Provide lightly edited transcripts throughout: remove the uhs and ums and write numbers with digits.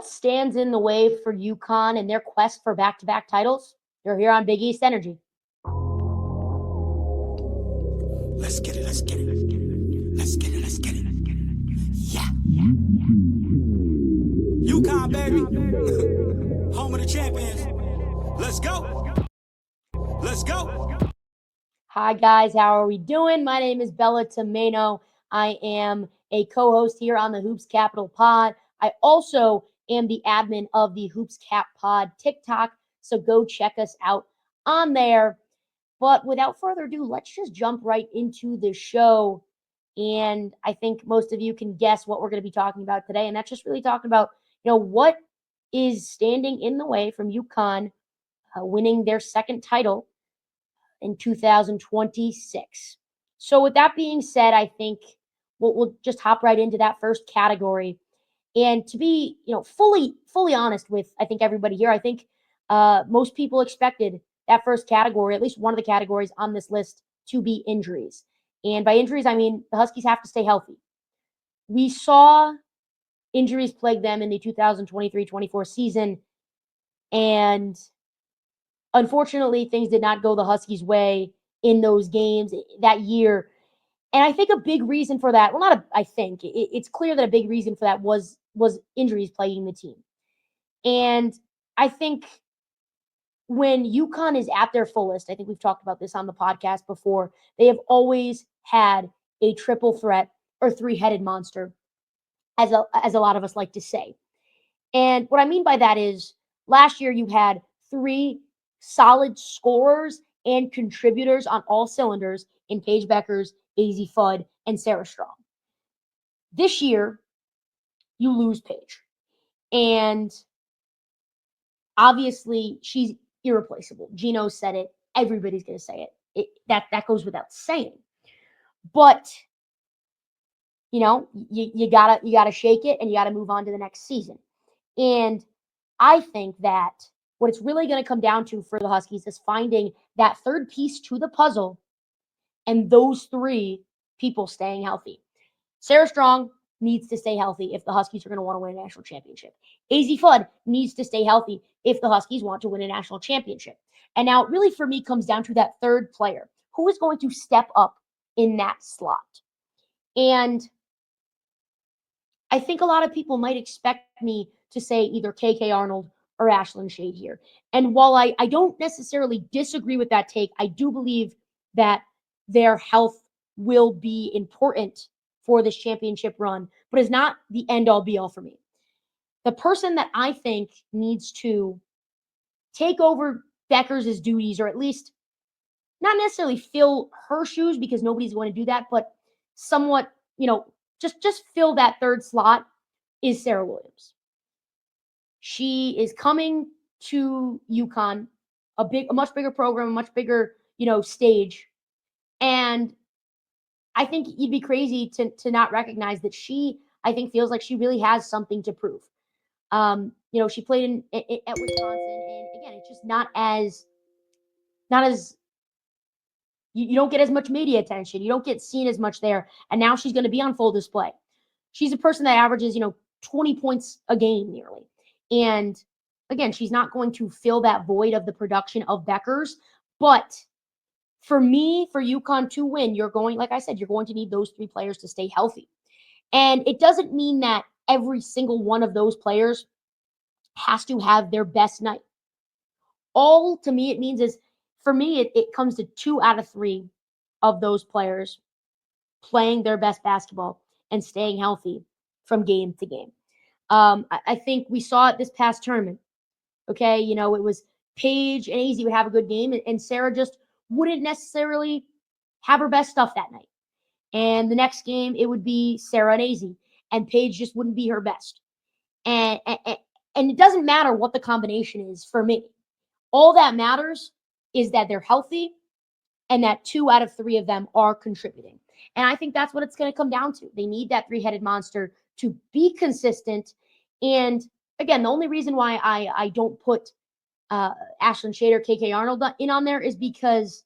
Stands in the way for UConn and their quest for back-to-back titles? You're here on Big East Energy. Let's get it, let's get it, let's get it, let's get it, let's get it. Yeah. UConn, baby. Home of the champions. Let's go. Let's go. Hi, guys. How are we doing? My name is Bella Tomaino. I am a co-host here on the Hoops Capital Pod. I also am the admin of the Hoops Cap Pod TikTok, so go check us out on there. But without further ado, let's just jump right into the show. And I think most of you can guess what we're going to be talking about today, and that's just really talking about, what is standing in the way from UConn winning their second title in 2026. So with that being said, I think we'll just hop right into that first category. And to be, fully honest with, I think everybody here, I think most people expected that first category, at least one of the categories on this list, to be injuries. And by injuries, I mean the Huskies have to stay healthy. We saw injuries plague them in the 2023-24 season, and unfortunately, things did not go the Huskies' way in those games that year. And I think a big reason for that, it's clear that a big reason for that was injuries plaguing the team. And I think when UConn is at their fullest, I think we've talked about this on the podcast before, they have always had a triple threat or three-headed monster, as a lot of us like to say. And what I mean by that is last year you had three solid scorers and contributors on all cylinders in Paige Bueckers, Azzi Fudd, and Sarah Strong. This year, you lose Paige. And obviously, she's irreplaceable. Geno said it. Everybody's going to say it. That goes without saying. But, you gotta shake it and you gotta move on to the next season. And I think that what it's really going to come down to for the Huskies is finding that third piece to the puzzle and those three people staying healthy. Sarah Strong needs to stay healthy if the Huskies are going to want to win a national championship. Azzi Fudd needs to stay healthy if the Huskies want to win a national championship. And now it really for me comes down to that third player. Who is going to step up in that slot? And I think a lot of people might expect me to say either KK Arnold or Ashlyn Shade here. And while I don't necessarily disagree with that take, I do believe that their health will be important for this championship run, but is not the end-all be-all for me. The person that I think needs to take over Bueckers' duties, or at least not necessarily fill her shoes because nobody's going to do that, but somewhat, just fill that third slot, is Sarah Williams. She is coming to UConn, a much bigger program, a much bigger, stage. And I think you'd be crazy to not recognize that she, I think, feels like she really has something to prove. She played at Wisconsin, and again, it's just not as you don't get as much media attention. You don't get seen as much there. And now she's going to be on full display. She's a person that averages, 20 points a game nearly. And again, she's not going to fill that void of the production of Bueckers. But for me, for UConn to win, like I said, you're going to need those three players to stay healthy. And it doesn't mean that every single one of those players has to have their best night. All to me it means is, for me, it comes to 2 out of 3 of those players playing their best basketball and staying healthy from game to game. I think we saw it this past tournament. Okay, it was Paige and Azzi would have a good game, and Sarah just wouldn't necessarily have her best stuff that night. And the next game, it would be Sarah and Azzi, and Paige just wouldn't be her best. And it doesn't matter what the combination is for me. All that matters is that they're healthy and that 2 out of 3 of them are contributing. And I think that's what it's going to come down to. They need that three-headed monster to be consistent. And again, the only reason why I don't put Ashlyn Shade or KK Arnold in on there is because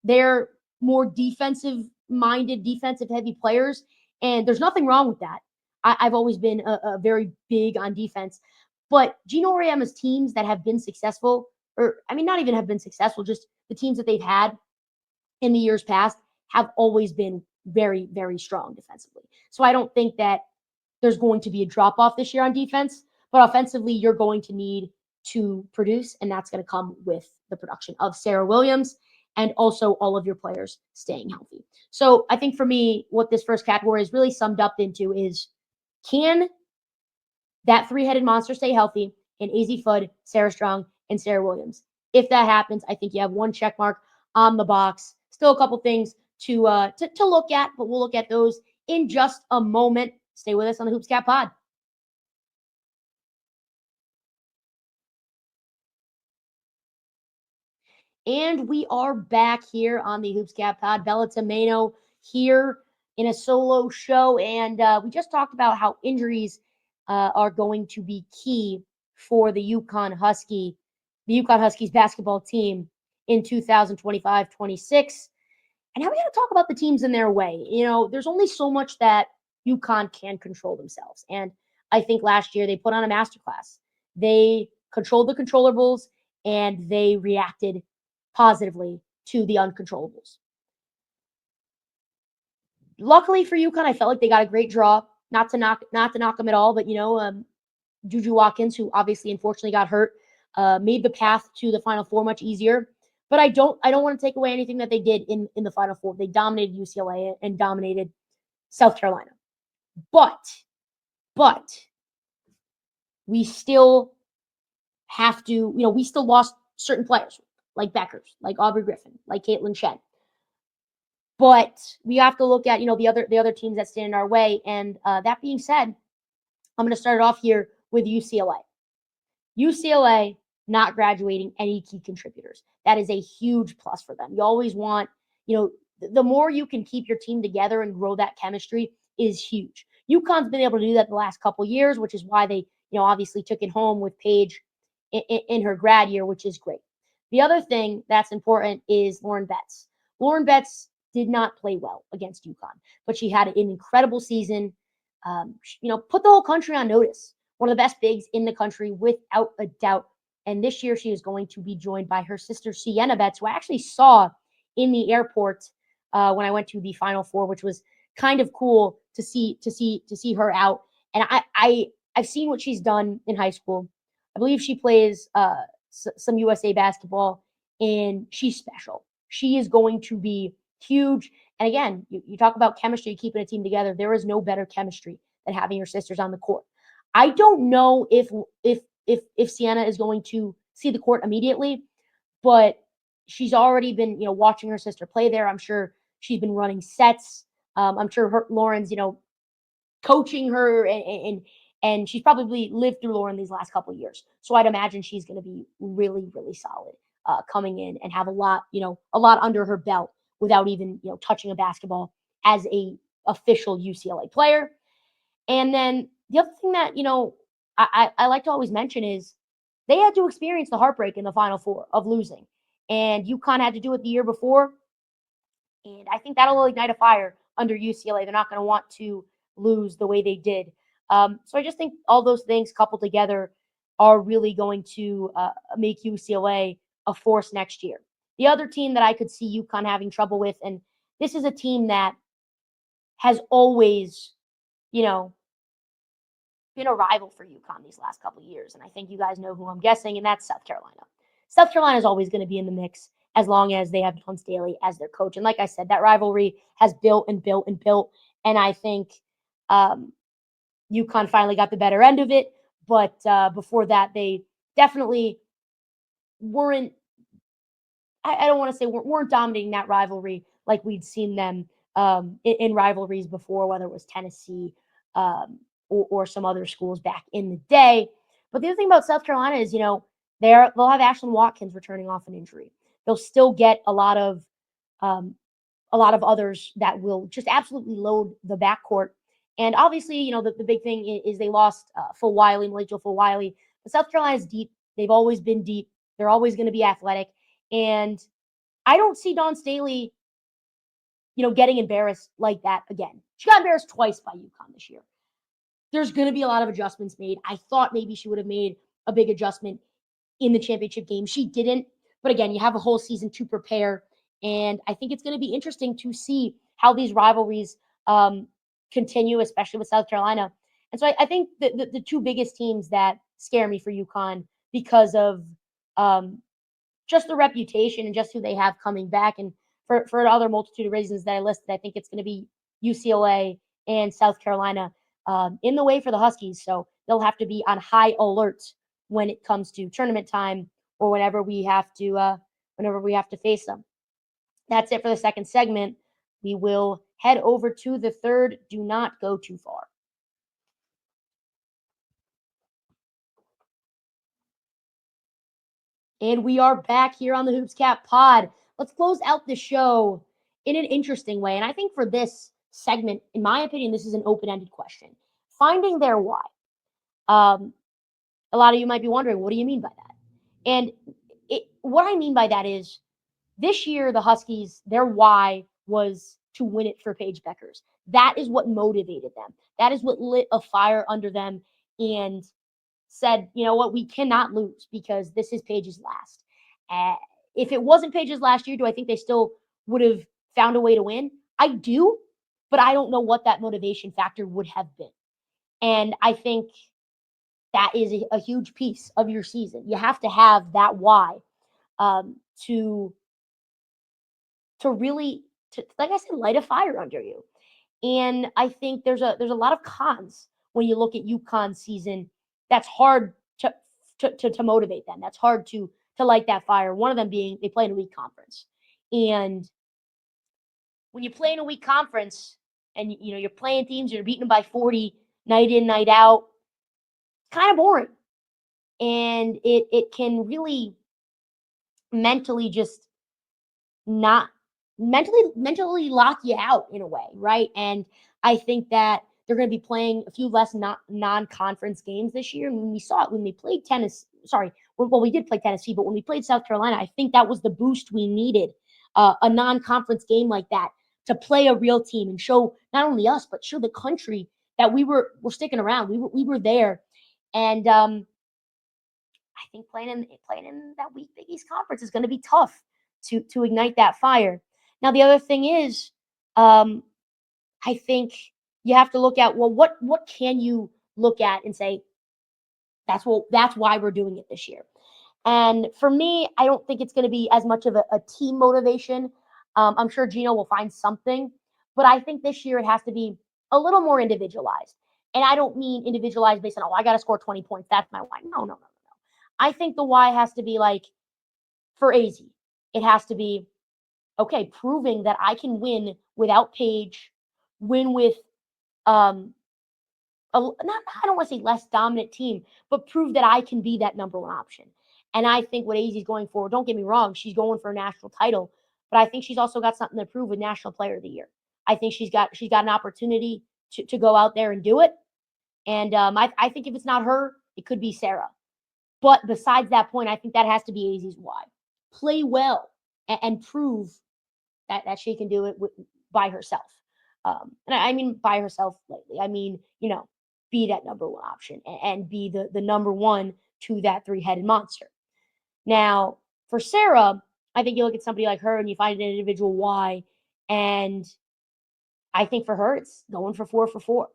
they're more defensive-minded, defensive-heavy players. And there's nothing wrong with that. I've always been a very big on defense. But Geno Auriemma's teams that have been successful, or I mean, not even have been successful, just the teams that they've had in the years past have always been very, very strong defensively. So I don't think that there's going to be a drop off this year on defense, but offensively, you're going to need to produce, and that's going to come with the production of Sarah Williams and also all of your players staying healthy. So I think for me, what this first category is really summed up into is, can that three-headed monster stay healthy in Azzi Fudd, Sarah Strong, and Sarah Williams? If that happens, I think you have one check mark on the box. Still a couple things to look at, but we'll look at those in just a moment. Stay with us on the Hoops Cap Pod. And we are back here on the Hoops Cap Pod. Bella Tomaino here in a solo show. And we just talked about how injuries are going to be key for the UConn Huskies basketball team in 2025-26. And now we got to talk about the teams in their way. There's only so much that UConn can control themselves. And I think last year they put on a masterclass. They controlled the controllables and they reacted positively to the uncontrollables. Luckily for UConn, I felt like they got a great draw. Not to knock them at all, but Juju Watkins, who obviously unfortunately got hurt, made the path to the Final Four much easier. But I don't want to take away anything that they did in the Final Four. They dominated UCLA and dominated South Carolina. But we still have to, we still lost certain players like Bueckers, like Aubrey Griffin, like Caitlin Shen. But we have to look at, the other teams that stand in our way. And that being said, I'm going to start it off here with UCLA. UCLA not graduating any key contributors. That is a huge plus for them. You always want, the more you can keep your team together and grow that chemistry is huge. UConn's been able to do that the last couple years, which is why they, obviously took it home with Paige in her grad year, which is great. The other thing that's important is Lauren Betts. Lauren Betts did not play well against UConn, but she had an incredible season. Put the whole country on notice. One of the best bigs in the country, without a doubt. And this year, she is going to be joined by her sister, Sienna Betts, who I actually saw in the airport when I went to the Final Four, which was kind of cool to see her out. And I've seen what she's done in high school. I believe she plays some USA basketball, and she's special. She is going to be huge. And again, you talk about chemistry, keeping a team together. There is no better chemistry than having your sisters on the court. I don't know if Sienna is going to see the court immediately, but she's already been, watching her sister play there. I'm sure she's been running sets. I'm sure Lauren's, coaching her, and she's probably lived through Lauren these last couple of years. So I'd imagine she's going to be really, really solid coming in and have a lot under her belt without even, touching a basketball as a official UCLA player. And then the other thing that, I like to always mention is they had to experience the heartbreak in the Final Four of losing. And UConn had to do it the year before. And I think that'll ignite a fire under UCLA. They're not going to want to lose the way they did. So I just think all those things coupled together are really going to make UCLA a force next year. The other team that I could see UConn having trouble with, and this is a team that has always, been a rival for UConn these last couple of years. And I think you guys know who I'm guessing, and that's South Carolina. South Carolina is always going to be in the mix as long as they have Dawn Staley as their coach. And like I said, that rivalry has built and built and built. And I think UConn finally got the better end of it. But before that, they definitely weren't, I don't want to say weren't dominating that rivalry like we'd seen them in rivalries before, whether it was Tennessee or some other schools back in the day. But the other thing about South Carolina is, they'll have Ashlyn Watkins returning off an injury. They'll still get a lot of others that will just absolutely load the backcourt. And obviously, the big thing is they lost Phil Wiley, Malaysia Phil Wiley. But South Carolina is deep. They've always been deep. They're always going to be athletic. And I don't see Dawn Staley, getting embarrassed like that again. She got embarrassed twice by UConn this year. there's going to be a lot of adjustments made. I thought maybe she would have made a big adjustment in the championship game. She didn't. But again, you have a whole season to prepare. And I think it's going to be interesting to see how these rivalries continue, especially with South Carolina. And so I think the two biggest teams that scare me for UConn because of just the reputation and just who they have coming back, and for other multitude of reasons that I listed, I think it's going to be UCLA and South Carolina in the way for the Huskies. So they'll have to be on high alert when it comes to tournament time or whenever we have to face them. That's it for the second segment. We will head over to the third. Do not go too far. And we are back here on the Hoops Cap Pod. Let's close out the show in an interesting way. And I think for this segment, in my opinion, this is an open-ended question. Finding their why. A lot of you might be wondering, what do you mean by that? And what I mean by that is, this year, the Huskies, their why was to win it for Paige Bueckers. That is what motivated them. That is what lit a fire under them and said, you know what, we cannot lose because this is Paige's last. If it wasn't Paige's last year, do I think they still would have found a way to win? I do, but I don't know what that motivation factor would have been. And I think that is a huge piece of your season. You have to have that why to really, like I said, light a fire under you. And I think there's a lot of cons when you look at UConn's season. That's hard to motivate them. That's hard to light that fire. One of them being they play in a weak conference. And when you play in a weak conference and you're playing teams, you're beating them by 40 night in, night out, kind of boring. And it can really mentally just not mentally lock you out in a way, right? And I think that they're going to be playing a few less non-conference games this year. And when we saw it when we played we did play Tennessee, but when we played South Carolina, I think that was the boost we needed, a non-conference game like that to play a real team and show not only us, but show the country that we're sticking around. We were there. And I think playing in that weak Big East conference is going to be tough to ignite that fire. Now, the other thing is, I think you have to look at, well, what can you look at and say, that's why we're doing it this year. And for me, I don't think it's going to be as much of a team motivation. I'm sure Geno will find something, but I think this year it has to be a little more individualized. And I don't mean individualized based on, I got to score 20 points. That's my why. No. I think the why has to be like, for Azzi, it has to be, okay, proving that I can win without Paige, win with I don't want to say less dominant team, but prove that I can be that number one option. And I think what Azzi's going for, don't get me wrong, she's going for a national title, but I think she's also got something to prove with National Player of the Year. I think she's got an opportunity to go out there and do it. And I think if it's not her, it could be Sarah. But besides that point, I think that has to be Azzi's why. Play well and prove that she can do it by herself. And I mean by herself lately. I mean, be that number one option and be the number one to that three-headed monster. Now, for Sarah, I think you look at somebody like her and you find an individual why. And I think for her, it's going for 4 for 4.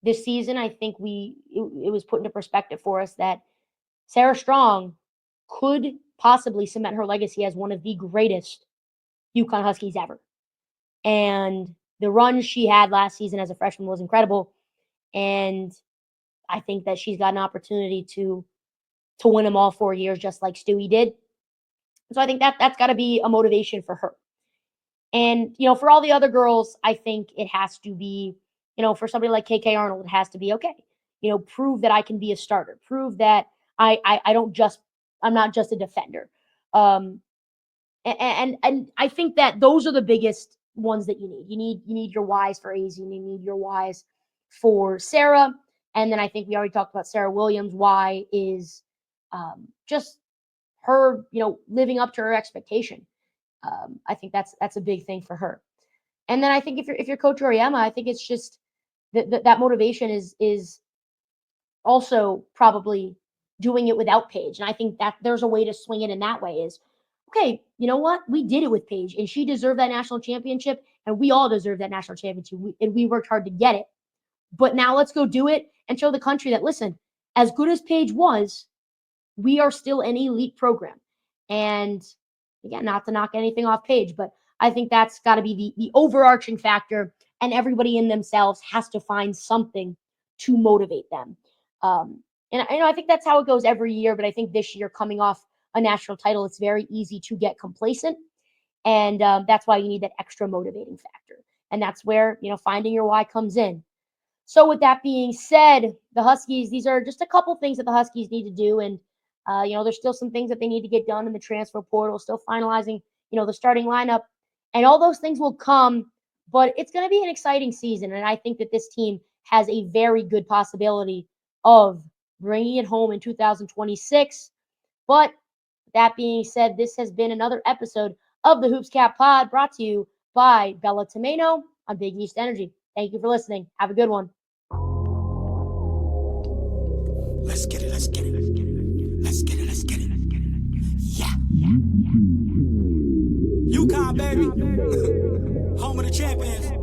This season, I think it was put into perspective for us that Sarah Strong could possibly cement her legacy as one of the greatest UConn Huskies ever. And the run she had last season as a freshman was incredible. And I think that she's got an opportunity to win them all 4 years, just like Stewie did. So I think that's got to be a motivation for her. And, for all the other girls, I think it has to be, for somebody like KK Arnold, it has to be, okay, prove that I can be a starter. Prove that I'm not just a defender. And I think that those are the biggest ones that you need. You need your whys for Azzi, and you need your whys for Sarah. And then I think we already talked about Sarah Williams. Why is just her, living up to her expectation. I think that's a big thing for her. And then I think if you're Coach Auriemma, I think it's just that motivation is also probably doing it without Paige. And I think that there's a way to swing it in that way is, okay, you know what? We did it with Paige and she deserved that national championship and we all deserve that national championship and we worked hard to get it. But now let's go do it and show the country that, listen, as good as Paige was, we are still an elite program. And again, not to knock anything off Paige, but I think that's got to be the overarching factor, and everybody in themselves has to find something to motivate them. And I think that's how it goes every year, but I think this year, coming off a national title, it's very easy to get complacent, and that's why you need that extra motivating factor. And that's where, finding your why comes in. So with that being said, the Huskies, these are just a couple things that the Huskies need to do. And, there's still some things that they need to get done in the transfer portal, still finalizing, the starting lineup. And all those things will come, but it's going to be an exciting season. And I think that this team has a very good possibility of bringing it home in 2026. But that being said, this has been another episode of the Hoops Cap Pod, brought to you by Bella Tomaino on Big East Energy. Thank you for listening. Have a good one. Let's get it, let's get it. Let's get it, let's get it. Yeah. UConn, baby. Home of the champions.